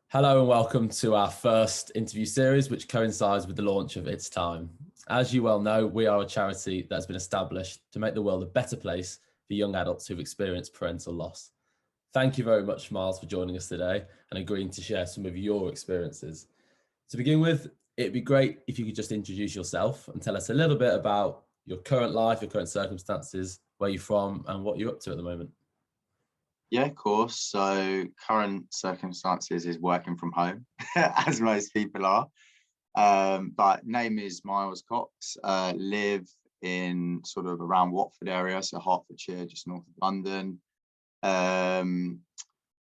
Hello and welcome to our first interview series, which coincides with the launch of It's Time. As you well know, we are a charity that's been established to make the world a better place for young adults who've experienced parental loss. Thank you very much, Miles, for joining us today and agreeing to share some of your experiences. To begin with, it'd be great if you could just introduce yourself and tell us a little bit about your current life, your current circumstances, where you're from, and what you're up to at the moment. Yeah, of course. So current circumstances is working from home, as most people are. But name is Miles Cox. Live in sort of around Watford area, so Hertfordshire, just north of London.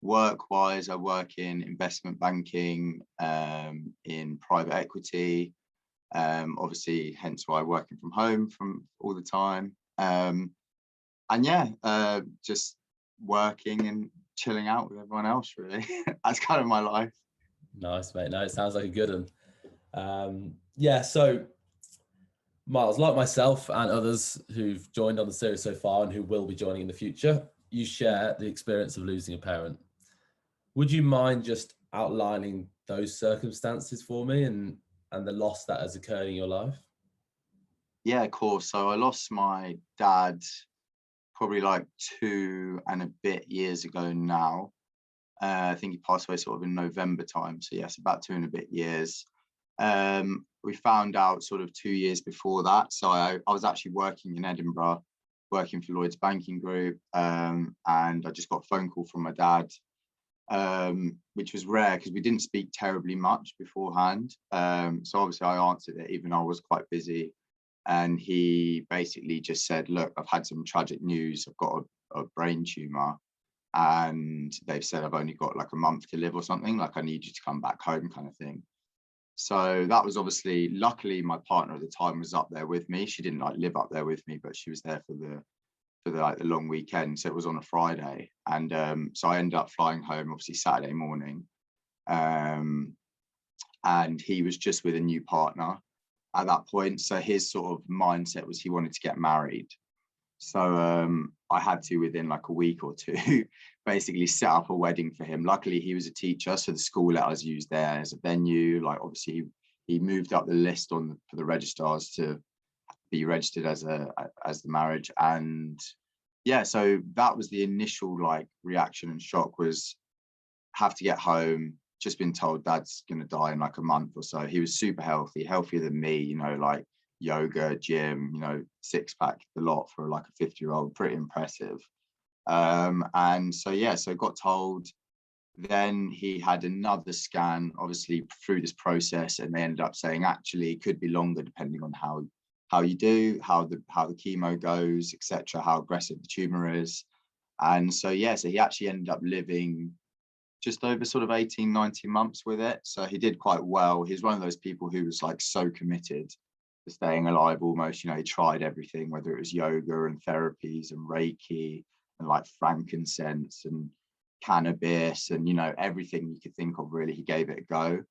Work-wise, I work in investment banking, in private equity. Obviously, hence why working from home from all the time. Just working and chilling out with everyone else, really. That's kind of my life. Nice, mate. No, it sounds like a good one. So Miles, like myself and others who've joined on the series so far and who will be joining in the future, you share the experience of losing a parent. Would you mind just outlining those circumstances for me and the loss that has occurred in your life? Yeah, of course. So I lost my dad probably like 2 and a bit years ago now. I think he passed away sort of in November time. So yes, about 2 and a bit years. We found out sort of 2 years before that. So I was actually working in Edinburgh, working for Lloyds Banking Group, and I just got a phone call from my dad, which was rare because we didn't speak terribly much beforehand. So obviously I answered it, even though I was quite busy. And he basically just said, look, I've had some tragic news. I've got a brain tumor and they've said I've only got like a month to live or something, like I need you to come back home kind of thing. So that was obviously, luckily my partner at the time was up there with me. She didn't like live up there with me, but she was there for the long weekend. So it was on a Friday. And so I ended up flying home, obviously Saturday morning. And he was just with a new partner at that point. So his sort of mindset was he wanted to get married. So I had to, within like a week or two, basically set up a wedding for him. Luckily, he was a teacher, so the school let us use there as a venue. Like obviously, he moved up the list for the registrars to be registered as the marriage. And yeah, so that was the initial like reaction and shock, was have to get home. Just been told dad's going to die in like a month or so. He was super healthy, healthier than me, like yoga, gym, six pack, the lot for like a 50-year-old, pretty impressive. And so, yeah, so got told. Then he had another scan, obviously through this process, and they ended up saying actually it could be longer depending on how you do, how the chemo goes, etc., how aggressive the tumor is. And so, yeah, so he actually ended up living just over sort of 18, 19 months with it. So he did quite well. He's one of those people who was like so committed to staying alive almost. He tried everything, whether it was yoga and therapies and Reiki and like frankincense and cannabis and, everything you could think of, really. He gave it a go.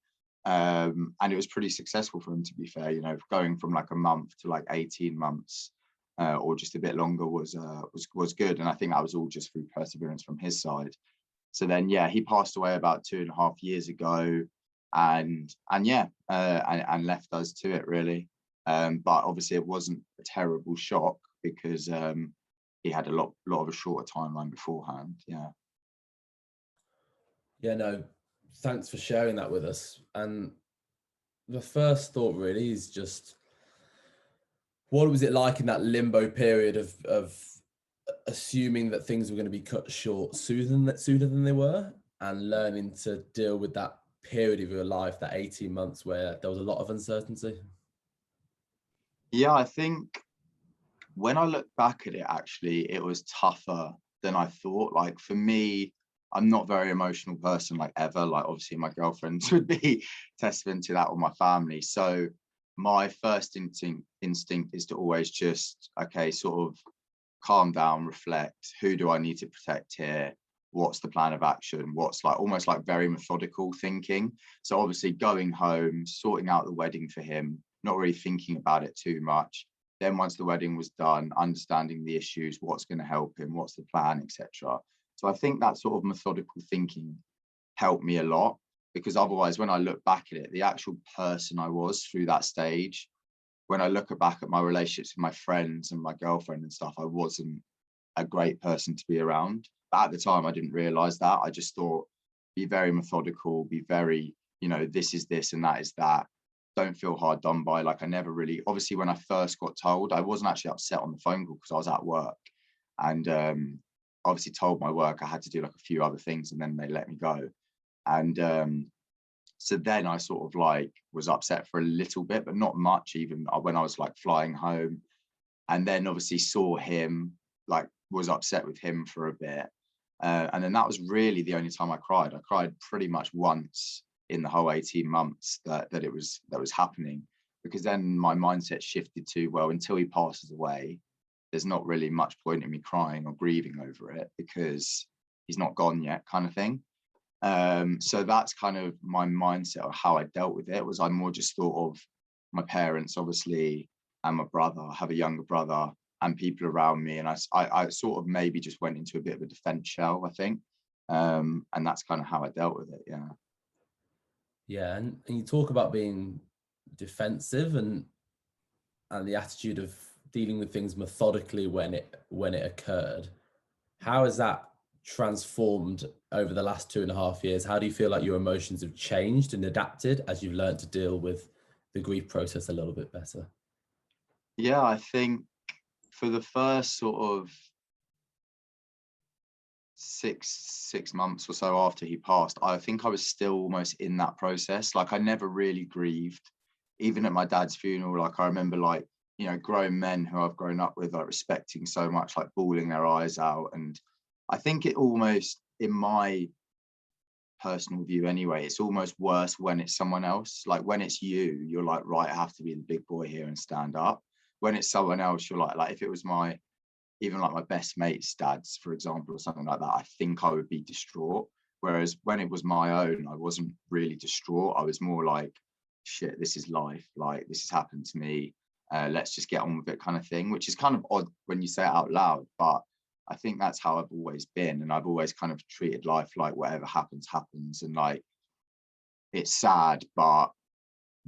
And it was pretty successful for him, to be fair. Going from like a month to like 18 months or just a bit longer was good. And I think that was all just through perseverance from his side. So then, yeah, he passed away about 2.5 years ago, and left us to it, really. But obviously, it wasn't a terrible shock because he had a lot of a shorter timeline beforehand. Yeah. Yeah, no, thanks for sharing that with us. And the first thought really is just, what was it like in that limbo period of assuming that things were going to be cut short sooner than they were, and learning to deal with that period of your life, that 18 months where there was a lot of uncertainty? Yeah, I think when I look back at it, actually, it was tougher than I thought. Like for me, I'm not a very emotional person, like ever. Like obviously my girlfriends would be testament to that, or my family. So my first instinct is to always just, okay, sort of calm down, reflect. Who do I need to protect here? What's the plan of action? What's like almost like very methodical thinking. So obviously going home, sorting out the wedding for him, not really thinking about it too much. Then once the wedding was done, understanding the issues, what's going to help him, what's the plan, etc. So I think that sort of methodical thinking helped me a lot. because otherwise when I look back at it, the actual person I was through that stage, when I look back at my relationships with my friends and my girlfriend and stuff, I wasn't a great person to be around. But at the time, I didn't realize that. I just thought, be very methodical, be very, this is this and that is that. Don't feel hard done by. Like, I never really, obviously, when I first got told, I wasn't actually upset on the phone call because I was at work. And obviously told my work I had to do like a few other things, and then they let me go. And so then I sort of like was upset for a little bit, but not much, even when I was like flying home. And then obviously saw him, like was upset with him for a bit. And then that was really the only time I cried. I cried pretty much once in the whole 18 months that was happening, because then my mindset shifted to, well, until he passes away, there's not really much point in me crying or grieving over it because he's not gone yet, kind of thing. So that's kind of my mindset, or how I dealt with it. Was I more just thought of my parents, obviously, and my brother. I have a younger brother, and people around me, and I sort of maybe just went into a bit of a defense shell, I think. And that's kind of how I dealt with it. Yeah, and you talk about being defensive and the attitude of dealing with things methodically when it occurred. How has that transformed over the last 2.5 years? How do you feel like your emotions have changed and adapted as you've learned to deal with the grief process a little bit better? Yeah, I think for the first sort of six months or so after he passed, I think I was still almost in that process. Like, I never really grieved, even at my dad's funeral. Like, I remember, like, grown men who I've grown up with, like, respecting so much, like bawling their eyes out. And I think it almost, in my personal view anyway, it's almost worse when it's someone else. Like, when it's you, you're like, right, I have to be the big boy here and stand up. When it's someone else, you're like if it was even like my best mate's dad's, for example, or something like that, I think I would be distraught. Whereas when it was my own, I wasn't really distraught. I was more like, shit, this is life. Like, this has happened to me. Let's just get on with it, kind of thing, which is kind of odd when you say it out loud. But I think that's how I've always been. And I've always kind of treated life like whatever happens, happens. And like, it's sad, but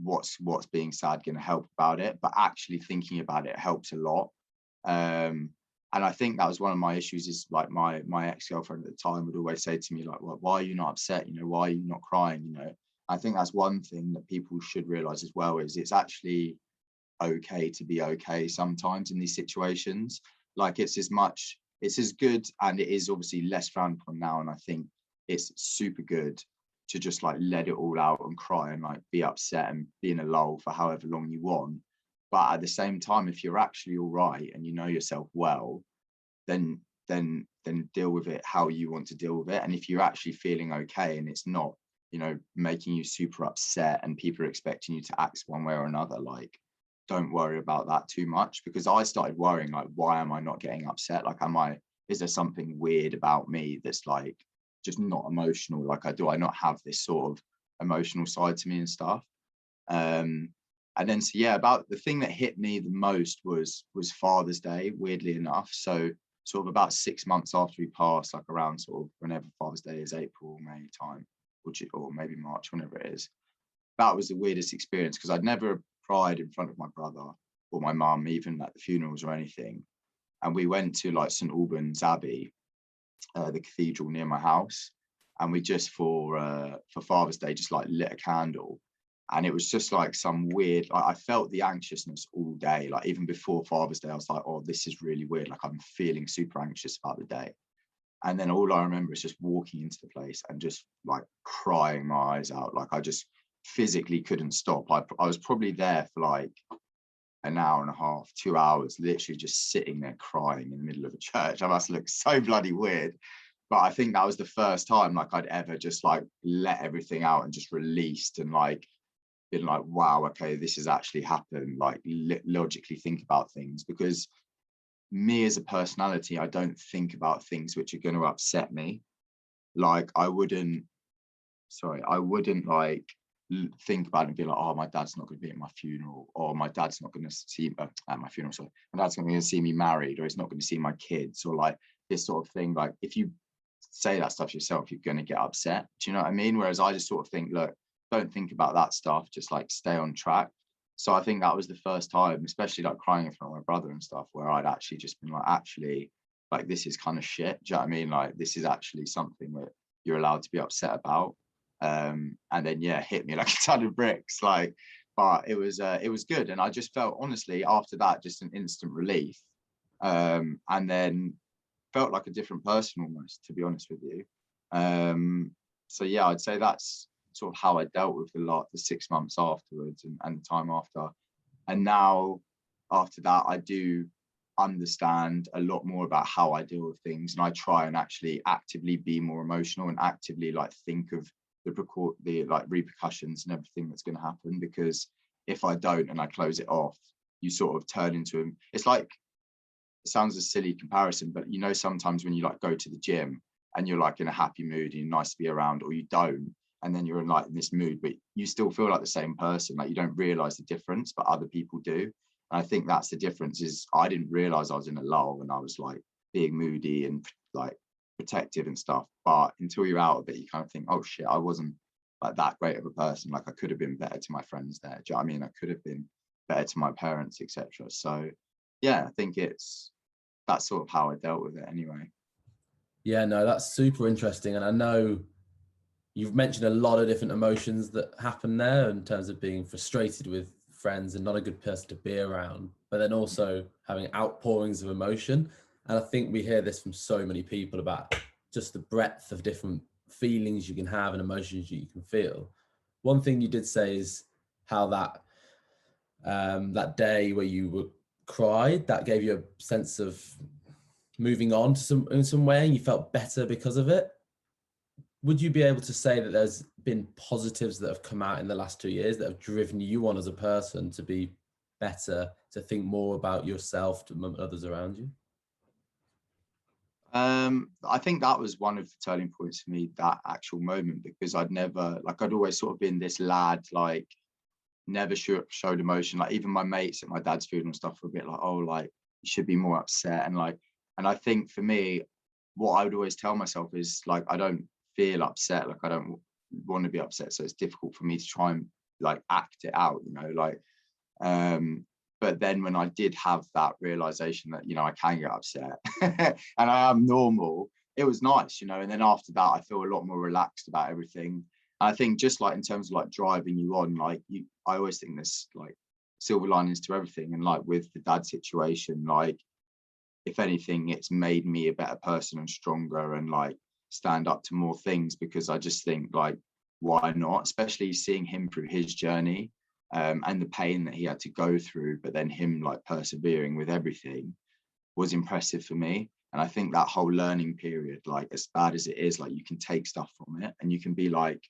what's being sad going to help about it? But actually thinking about it helps a lot. And I think that was one of my issues, is like my ex-girlfriend at the time would always say to me, like, well, why are you not upset? Why are you not crying? I think that's one thing that people should realize as well, is it's actually okay to be okay sometimes in these situations. Like, it's as good, and it is obviously less frowned upon now. And I think it's super good to just like let it all out and cry and like be upset and be in a lull for however long you want. But at the same time, if you're actually all right and you know yourself well, then deal with it how you want to deal with it. And if you're actually feeling okay and it's not, making you super upset and people are expecting you to act one way or another, like, don't worry about that too much. Because I started worrying, like, why am I not getting upset? Like, is there something weird about me that's like just not emotional? Like, do I not have this sort of emotional side to me and stuff? And then, so yeah, about the thing that hit me the most was Father's Day, weirdly enough. So sort of about 6 months after he passed, like around sort of whenever Father's Day is, April, May time, or maybe March, whenever it is. That was the weirdest experience, because I'd never cried in front of my brother or my mum, even at the funerals or anything. And we went to like St Albans Abbey, the cathedral near my house, and we just for Father's Day just like lit a candle. And it was just like some weird, like, I felt the anxiousness all day. Like, even before Father's Day, I was like, oh, this is really weird. Like, I'm feeling super anxious about the day. And then all I remember is just walking into the place and just like crying my eyes out. Like, I just physically couldn't stop. I was probably there for like an hour and a half, 2 hours, literally just sitting there crying in the middle of a church. I must look so bloody weird. But I think that was the first time like I'd ever just like let everything out and just released, and like been like, wow, okay, this has actually happened. Like, logically think about things, because me as a personality, I don't think about things which are going to upset me. Like, I wouldn't like think about it and be like, oh, my dad's not going to be at my funeral, or my dad's not going to see at my funeral, sorry, my dad's not going to see me married, or he's not going to see my kids, or like this sort of thing. Like, if you say that stuff yourself, you're going to get upset. Do you know what I mean? Whereas I just sort of think, look, don't think about that stuff, just like stay on track. So I think that was the first time, especially like crying in front of my brother and stuff, where I'd actually just been like, actually, like, this is kind of shit. Do you know what I mean? Like, this is actually something that you're allowed to be upset about. And then, yeah, hit me like a ton of bricks. Like, but it was good. And I just felt, honestly, after that, just an instant relief. And then felt like a different person almost, to be honest with you. So yeah, I'd say that's sort of how I dealt with the 6 months afterwards and the time after. And now after that, I do understand a lot more about how I deal with things, and I try and actually actively be more emotional and actively like think of the like repercussions and everything that's going to happen, because if I don't and I close it off, you sort of turn into him. It's like, it sounds a silly comparison, but you know, sometimes when you like go to the gym and you're like in a happy mood and you're nice to be around, or you don't, and then you're in like in this mood, but you still feel like the same person. Like, you don't realize the difference, but other people do. And I think that's the difference, is I didn't realize I was in a lull when I was like being moody and like protective and stuff. But until you're out of it, you kind of think, oh shit, I wasn't like that great of a person. Like, I could have been better to my friends there. Do you know what I mean? I could have been better to my parents, etc. So yeah, I think that's sort of how I dealt with it anyway. Yeah, no, that's super interesting. And I know you've mentioned a lot of different emotions that happen there, in terms of being frustrated with friends and not a good person to be around, but then also having outpourings of emotion. And I think we hear this from so many people about just the breadth of different feelings you can have and emotions you can feel. One thing you did say is how that day where you cried, that gave you a sense of moving on to in some way, and you felt better because of it. Would you be able to say that there's been positives that have come out in the last 2 years that have driven you on as a person to be better, to think more about yourself to others around you? I think that was one of the turning points for me, that actual moment, because I'd always sort of been this lad, like, never showed emotion. Like, even my mates at my dad's funeral and stuff were a bit like, oh, like, you should be more upset. And I think for me, what I would always tell myself is like, I don't feel upset. Like, I don't want to be upset. So it's difficult for me to try and like act it out, you know, like, but then when I did have that realization that, you know, I can get upset and I am normal, it was nice, you know. And then after that, I feel a lot more relaxed about everything. And I think just like in terms of like driving you on, like, I always think there's like silver linings to everything. And like with the dad situation, like, if anything, it's made me a better person and stronger, and like stand up to more things, because I just think, like, why not? Especially seeing him through his journey, and the pain that he had to go through, but then him like persevering with everything was impressive for me. And I think that whole learning period, like, as bad as it is, like, you can take stuff from it and you can be like,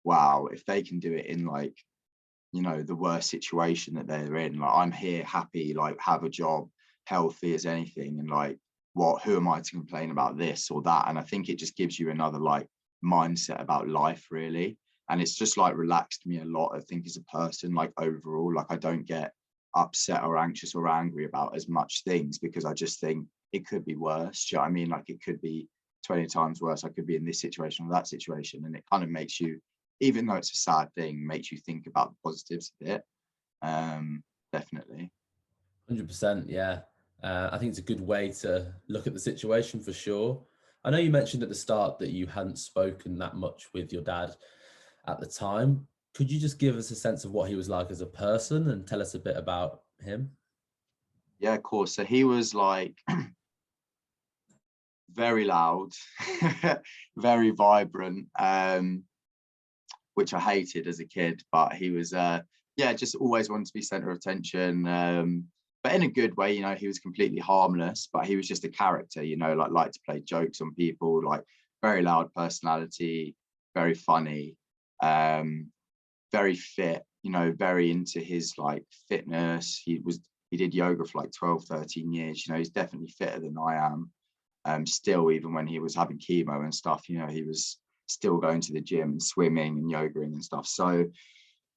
wow, if they can do it in like, you know, the worst situation that they're in, like, I'm here happy, like, have a job, healthy as anything, and like, who am I to complain about this or that? And I think it just gives you another like mindset about life, really. And it's just like relaxed me a lot, I think, as a person, like overall. Like, I don't get upset or anxious or angry about as much things, because I just think it could be worse. Do you know what I mean? Like, it could be 20 times worse. I could be in this situation or that situation, and it kind of makes you, even though it's a sad thing, makes you think about the positives of it. Definitely. 100%, yeah. I think it's a good way to look at the situation, for sure. I know you mentioned at the start that you hadn't spoken that much with your dad at the time. Could you just give us a sense of what he was like as a person and tell us a bit about him? Yeah, of course. So he was like very loud, very vibrant, which I hated as a kid. But he was, yeah, just always wanted to be center of attention, but in a good way. You know, he was completely harmless, but he was just a character. You know, like liked to play jokes on people, like very loud personality, very funny, very fit. You know, very into his like fitness. He did yoga for like 12, 13 years. You know, he's definitely fitter than I am. Still, even when he was having chemo and stuff, you know, he was still going to the gym and swimming and yogaing and stuff. So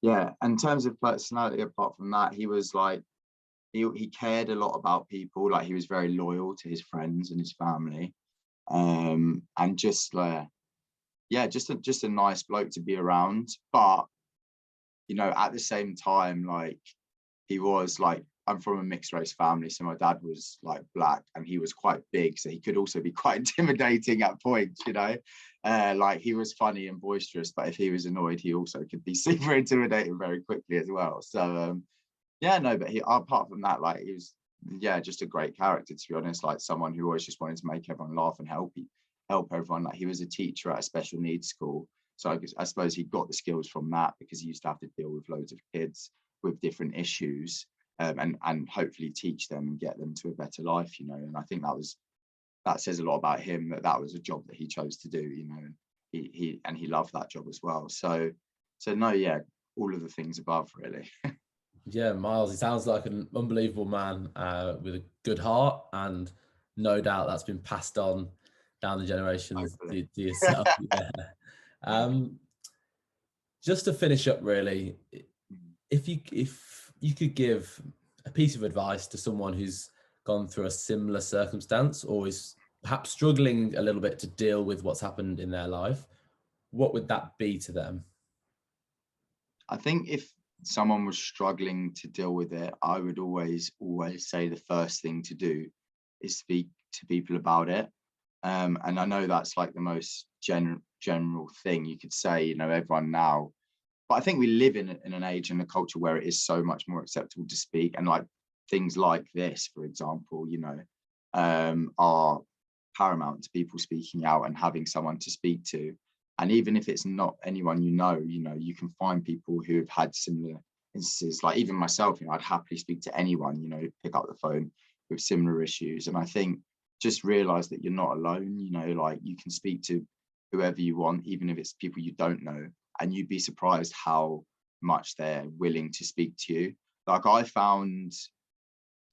yeah, in terms of personality, apart from that, he was like, he cared a lot about people. Like, he was very loyal to his friends and his family. and just yeah, just a nice bloke to be around. But you know, at the same time, like he was like, I'm from a mixed race family, so my dad was like black and he was quite big, so he could also be quite intimidating at points, you know. Like he was funny and boisterous, but if he was annoyed, he also could be super intimidating very quickly as well. So yeah, no, but he, apart from that, like he was, yeah, just a great character, to be honest. Like someone who always just wanted to make everyone laugh and help everyone. Like he was a teacher at a special needs school, so I suppose he got the skills from that, because he used to have to deal with loads of kids with different issues, and hopefully teach them and get them to a better life, you know. And I think that says a lot about him, that was a job that he chose to do, you know. And he loved that job as well. So no, yeah, all of the things above, really. Yeah, Miles, he sounds like an unbelievable man with a good heart, and no doubt that's been passed on down the generations to yourself. Yeah. Just to finish up, really, if you could give a piece of advice to someone who's gone through a similar circumstance, or is perhaps struggling a little bit to deal with what's happened in their life, what would that be to them? I think if someone was struggling to deal with it, I would always say the first thing to do is speak to people about it. And I know that's like the most general thing you could say, you know, everyone now. But I think we live in an age and a culture where it is so much more acceptable to speak. And like things like this, for example, you know, are paramount to people speaking out and having someone to speak to. And even if it's not anyone you know, you can find people who have had similar instances. Like even myself, you know, I'd happily speak to anyone, you know, pick up the phone with similar issues. And I think just realize that you're not alone, you know, like you can speak to whoever you want, even if it's people you don't know, and you'd be surprised how much they're willing to speak to you. Like I found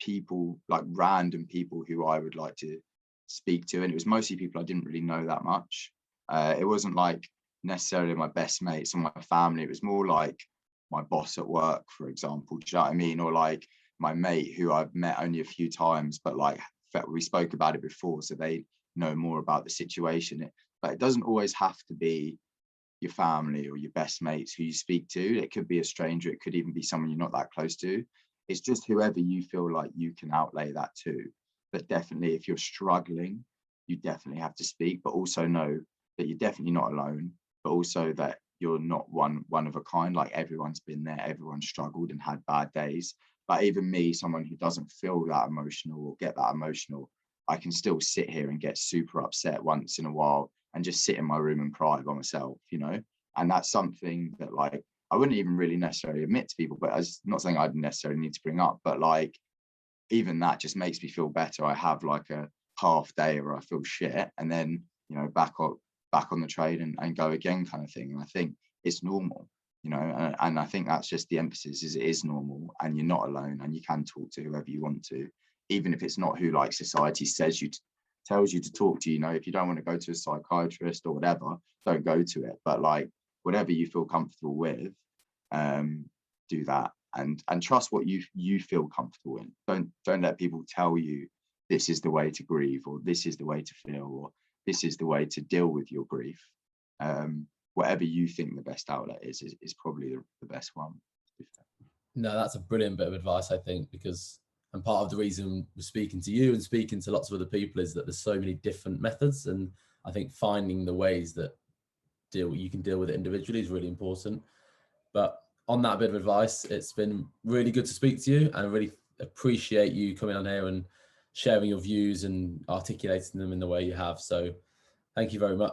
people, like random people who I would like to speak to, and it was mostly people I didn't really know that much. It wasn't like necessarily my best mates or my family. It was more like my boss at work, for example. Do you know what I mean? Or like my mate who I've met only a few times, but like we spoke about it before, so they know more about the situation. But it doesn't always have to be your family or your best mates who you speak to. It could be a stranger. It could even be someone you're not that close to. It's just whoever you feel like you can outlay that to. But definitely, if you're struggling, you definitely have to speak, but also know that you're definitely not alone, but also that you're not one of a kind. Like everyone's been there, everyone's struggled and had bad days. But even me, someone who doesn't feel that emotional or get that emotional, I can still sit here and get super upset once in a while and just sit in my room and cry by myself, you know. And that's something that like I wouldn't even really necessarily admit to people, but as not something I'd necessarily need to bring up, but like even that just makes me feel better. I have like a half day where I feel shit, and then you know back on the train and go again, kind of thing. And I think it's normal, you know, and I think that's just the emphasis, is it is normal, and you're not alone, and you can talk to whoever you want to, even if it's not who like society says tells you to talk to. You know, if you don't want to go to a psychiatrist or whatever, don't go to it. But like whatever you feel comfortable with, do that, and trust what you feel comfortable in. Don't let people tell you this is the way to grieve, or this is the way to feel, or this is the way to deal with your grief. Whatever you think the best outlet is probably the best one. No, that's a brilliant bit of advice, I think, because and part of the reason we're speaking to you and speaking to lots of other people is that there's so many different methods, and I think finding the ways that you can deal with it individually is really important. But on that bit of advice, it's been really good to speak to you, and I really appreciate you coming on here and sharing your views and articulating them in the way you have. So thank you very much.